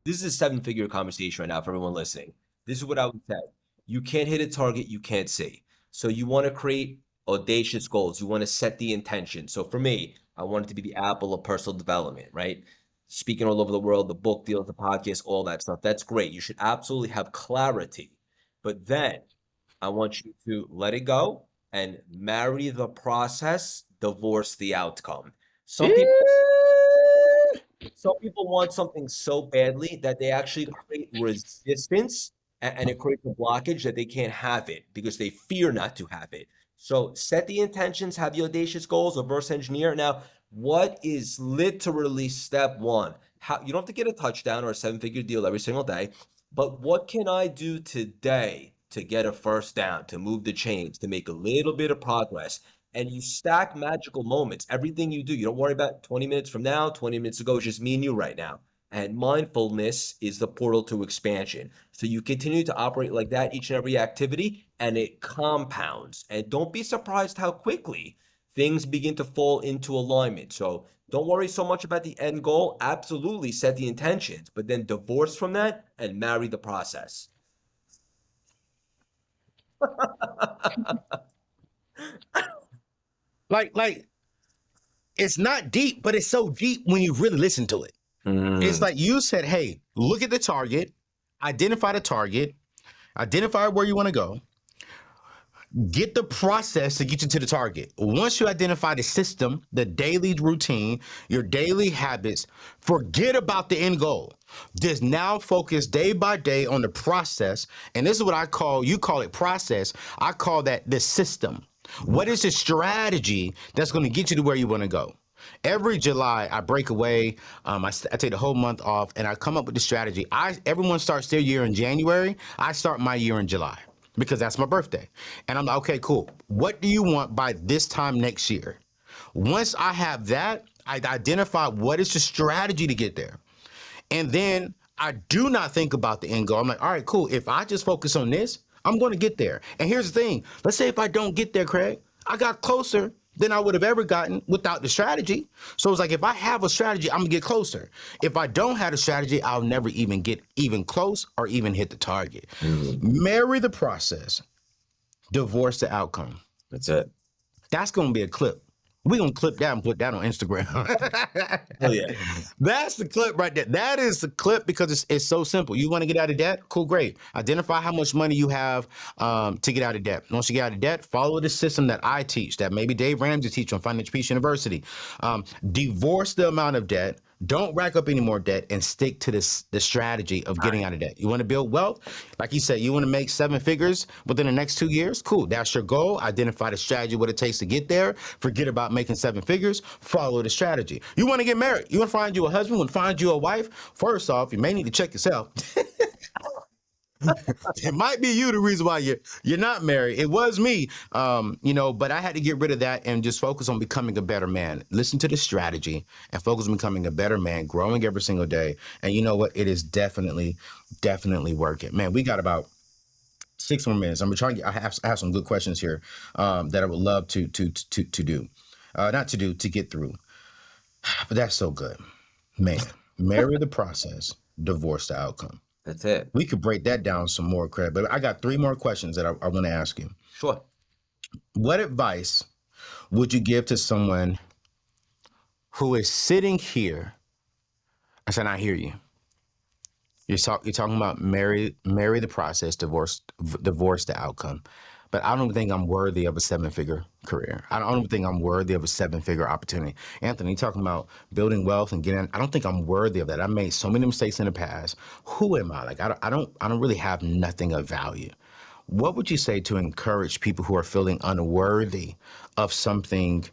this is a seven-figure conversation right now for everyone listening. This is what I would say. You can't hit a target you can't see. So you want to create audacious goals. You want to set the intention. So for me, I want it to be the apple of personal development, right? Speaking all over the world, the book deals, the podcast, all that stuff. That's great. You should absolutely have clarity. But then I want you to let it go and marry the process, divorce the outcome. Some people some people want something so badly that they actually create resistance and it creates a blockage that they can't have it because they fear not to have it. So set the intentions, have the audacious goals, reverse engineer. Now, what is literally step one? How you don't have to get a touchdown or a seven-figure deal every single day, but what can I do today to get a first down, to move the chains, to make a little bit of progress? And you stack magical moments. Everything you do, you don't worry about 20 minutes from now, 20 minutes ago, it's just me and you right now. And mindfulness is the portal to expansion. So you continue to operate like that each and every activity, and it compounds. And don't be surprised how quickly things begin to fall into alignment. So don't worry so much about the end goal. Absolutely set the intentions, but then divorce from that and marry the process. Like it's not deep, but it's so deep when you really listen to it. It's Mm, like you said, hey, look at the target, identify the target, identify where you want to go, get the process to get you to the target. Once you identify the system, the daily routine, your daily habits, forget about the end goal. Just now focus day by day on the process. And this is what I call, you call it process. I call that the system. What is the strategy that's going to get you to where you want to go? Every July, I break away. I take the whole month off, and I come up with the strategy. Everyone starts their year in January. I start my year in July because that's my birthday. And I'm like, okay, cool. What do you want by this time next year? Once I have that, I identify what is the strategy to get there. And then I do not think about the end goal. I'm like, all right, cool. If I just focus on this, I'm going to get there. And here's the thing. Let's say if I don't get there, Craig, I got closer than I would have ever gotten without the strategy. So it's like, if I have a strategy, I'm going to get closer. If I don't have a strategy, I'll never even get even close or even hit the target. mm, Marry the process, divorce the outcome. that's it. That's going to be a clip. We're going to clip that and put that on Instagram. Oh yeah. That's the clip right there. That is the clip because it's so simple. You want to get out of debt? Cool, great. Identify how much money you have to get out of debt. Once you get out of debt, follow the system that I teach, that maybe Dave Ramsey teach on Financial Peace University. Divorce the amount of debt. Don't rack up any more debt and stick to the strategy of getting out of debt. You want to build wealth? Like you said, you want to make 7 figures within the next 2 years? Cool. That's your goal. Identify the strategy, what it takes to get there. Forget about making 7 figures. Follow the strategy. You want to get married? You want to find you a husband? Want to find you a wife? First off, you may need to check yourself. It might be you the reason why you're not married. It was me, but I had to get rid of that and just focus on becoming a better man. Listen to the strategy and focus on becoming a better man, growing every single day. And you know what? It is definitely working. Man, we got about 6 more minutes. I'm gonna try to get. I have some good questions here that I would love to do, not to do, to get through. But that's so good, man. Marry the process, divorce the outcome. That's it. We could break that down some more, Craig. But I got 3 more questions that I want to ask you. Sure. What advice would you give to someone who is sitting here? I said, I hear you. You're talking about marry the process, divorce the outcome. But I don't think I'm worthy of a 7-figure career. I don't think I'm worthy of a 7-figure opportunity. Anthony, you're talking about building wealth and getting. I don't think I'm worthy of that. I made so many mistakes in the past. Who am I? Like I don't really have nothing of value. What would you say to encourage people who are feeling unworthy of something?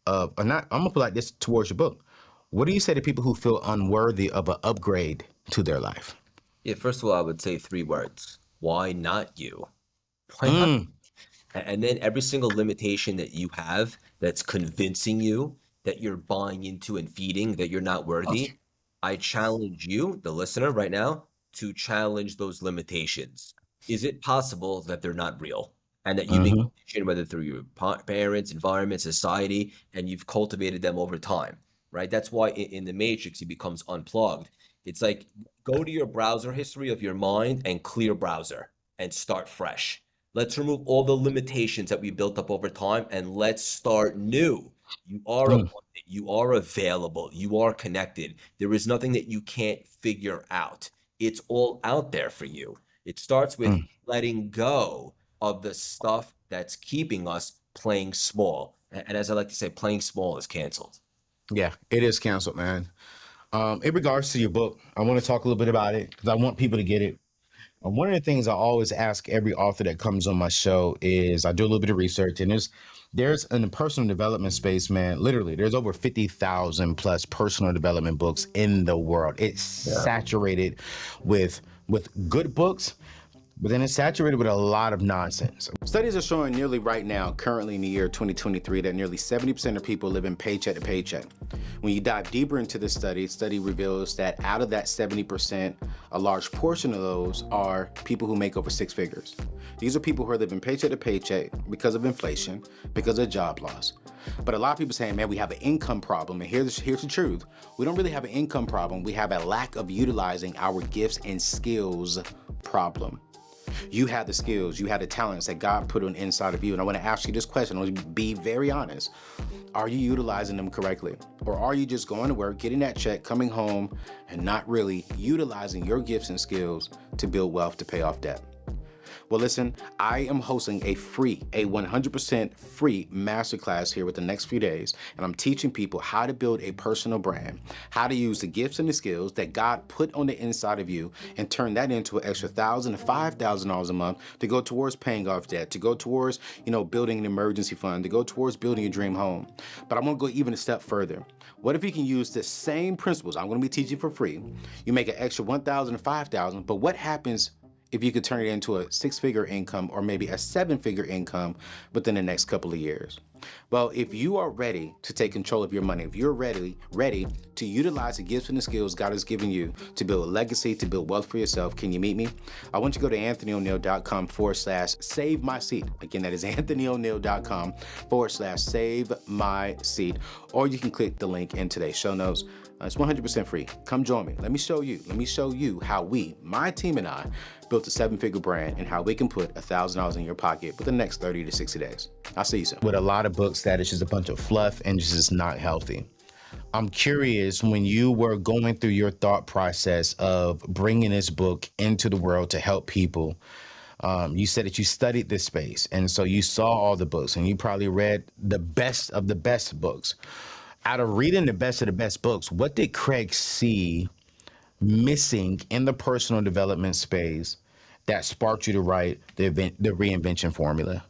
Or not? I'm gonna put it like this towards your book. What do you say to people who feel unworthy of an upgrade to their life? Yeah, first of all, I would say 3 words. Why not you? Why not? Mm, And then every single limitation that you have that's convincing you that you're buying into and feeding that you're not worthy, I challenge you, the listener, right now, to challenge those limitations. Is it possible that they're not real and that you've been mm-hmm. conditioned, whether through your parents, environment, society, and you've cultivated them over time, right? That's why in the Matrix, it becomes unplugged. It's like go to your browser history of your mind and clear browser and start fresh. Let's remove all the limitations that we built up over time and let's start new. You are Mm, abundant, you are available, you are connected. There is nothing that you can't figure out. It's all out there for you. It starts with mm. letting go of the stuff that's keeping us playing small. And as I like to say, playing small is canceled. Yeah, it is canceled, man. In regards to your book, I want to talk a little bit about it because I want people to get it. One of the things I always ask every author that comes on my show is I do a little bit of research, and there's in the personal development space, man. Literally, there's over 50,000 plus personal development books in the world. It's Yeah. saturated with good books, but then it's saturated with a lot of nonsense. Studies are showing nearly right now, currently in the year 2023, that nearly 70% of people live in paycheck to paycheck. When you dive deeper into the study reveals that out of that 70%, a large portion of those are people who make over six figures. These are people who are living paycheck to paycheck because of inflation, because of job loss. But a lot of people saying, man, we have an income problem. And here's the truth. We don't really have an income problem. We have a lack of utilizing our gifts and skills problem. You have the skills, you have the talents that God put on inside of you. And I want to ask you this question. I want to be very honest. Are you utilizing them correctly? Or are you just going to work, getting that check, coming home, and not really utilizing your gifts and skills to build wealth to pay off debt? Well, listen, I am hosting a 100% free masterclass here with the next few days, and I'm teaching people how to build a personal brand, how to use the gifts and the skills that God put on the inside of you and turn that into an extra $1,000 to $5,000 a month to go towards paying off debt, to go towards, building an emergency fund, to go towards building a dream home. But I'm going to go even a step further. What if you can use the same principles I'm going to be teaching for free? You make an extra $1,000 to $5,000, but what happens if you could turn it into a six-figure income or maybe a seven-figure income within the next couple of years? Well, if you are ready to take control of your money, if you're ready to utilize the gifts and the skills God has given you to build a legacy, to build wealth for yourself, can you meet me? I want you to go to anthonyoneal.com/save my seat. Again, that is anthonyoneal.com/save my seat. Or you can click the link in today's show notes. It's 100% free. Come join me. Let me show you how we, my team and I, built a seven-figure brand and how we can put $1,000 in your pocket within the next 30 to 60 days. I'll see you soon. With a lot of books that is just a bunch of fluff and just not healthy. I'm curious, when you were going through your thought process of bringing this book into the world to help people, you said that you studied this space. And so you saw all the books and you probably read the best of the best books. Out of reading the best of the best books, what did Craig see missing in the personal development space that sparked you to write the reinvention formula?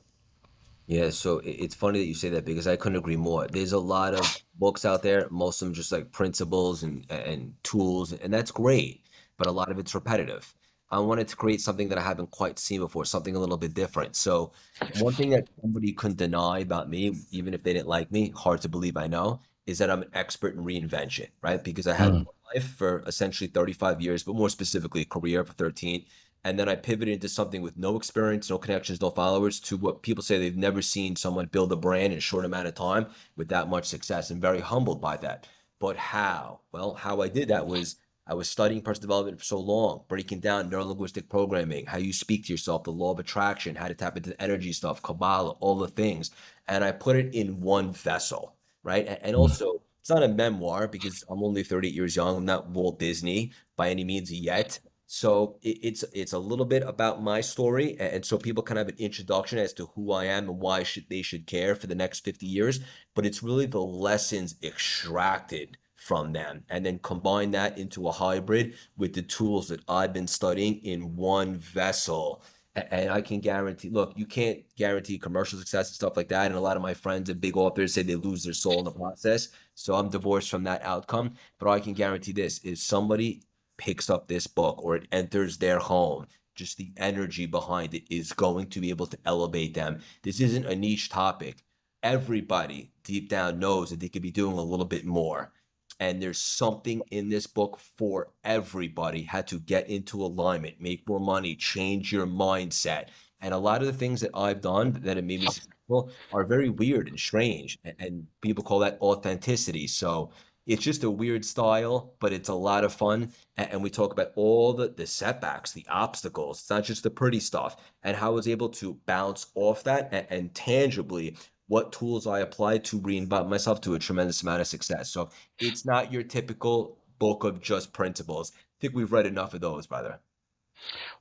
Yeah, so it's funny that you say that because I couldn't agree more. There's a lot of books out there, most of them just like principles and tools, and that's great, but a lot of it's repetitive. I wanted to create something that I haven't quite seen before, something a little bit different. So one thing that somebody couldn't deny about me, even if they didn't like me, hard to believe I know, is that I'm an expert in reinvention, right? Because I had Mm, one life for essentially 35 years, but more specifically a career for 13. And then I pivoted into something with no experience, no connections, no followers, to what people say they've never seen someone build a brand in a short amount of time with that much success, and very humbled by that. But how? Well, how I did that was I was studying personal development for so long, breaking down neurolinguistic programming, how you speak to yourself, the law of attraction, how to tap into the energy stuff, Kabbalah, all the things. And I put it in one vessel, right? And mm, also, it's not a memoir because I'm only 38 years young. I'm not Walt Disney by any means yet. So it's a little bit about my story, and so people kind of have an introduction as to who I am and why they should care for the next 50 years. But it's really the lessons extracted from them, and then combine that into a hybrid with the tools that I've been studying in one vessel. And I can guarantee, look, you can't guarantee commercial success and stuff like that. And a lot of my friends and big authors say they lose their soul in the process. So I'm divorced from that outcome. But I can guarantee this is somebody picks up this book or it enters their home, just the energy behind it is going to be able to elevate them. This isn't a niche topic. Everybody deep down knows that they could be doing a little bit more. And there's something in this book for everybody how to get into alignment, make more money, change your mindset. And a lot of the things that I've done that have made me successful are very weird and strange. And people call that authenticity. So It's just a weird style, but it's a lot of fun. And we talk about all the setbacks, the obstacles. It's not just the pretty stuff, and how I was able to bounce off that and tangibly what tools I applied to reinvent myself to a tremendous amount of success. So it's not your typical book of just principles. I think we've read enough of those, by the way.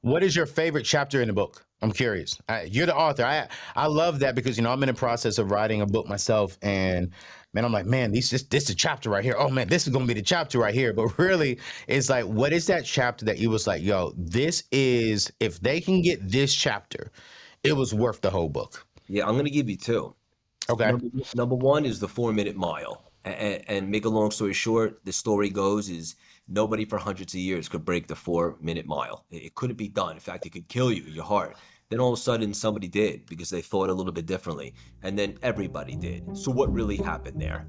What is your favorite chapter in the book? I'm curious. You're the author. I love that because I'm in the process of writing a book myself, and man, I'm like, man, this is a chapter right here. Oh man, this is gonna be the chapter right here. But really, it's like, what is that chapter that you was like, yo, this is, if they can get this chapter, it was worth the whole book. Yeah, I'm going to give you two. Okay. Number one is the 4 minute mile. And make a long story short, the story goes is nobody for hundreds of years could break the 4 minute mile. It couldn't be done. In fact, it could kill you, your heart. Then all of a sudden somebody did because they thought a little bit differently. And then everybody did. So what really happened there?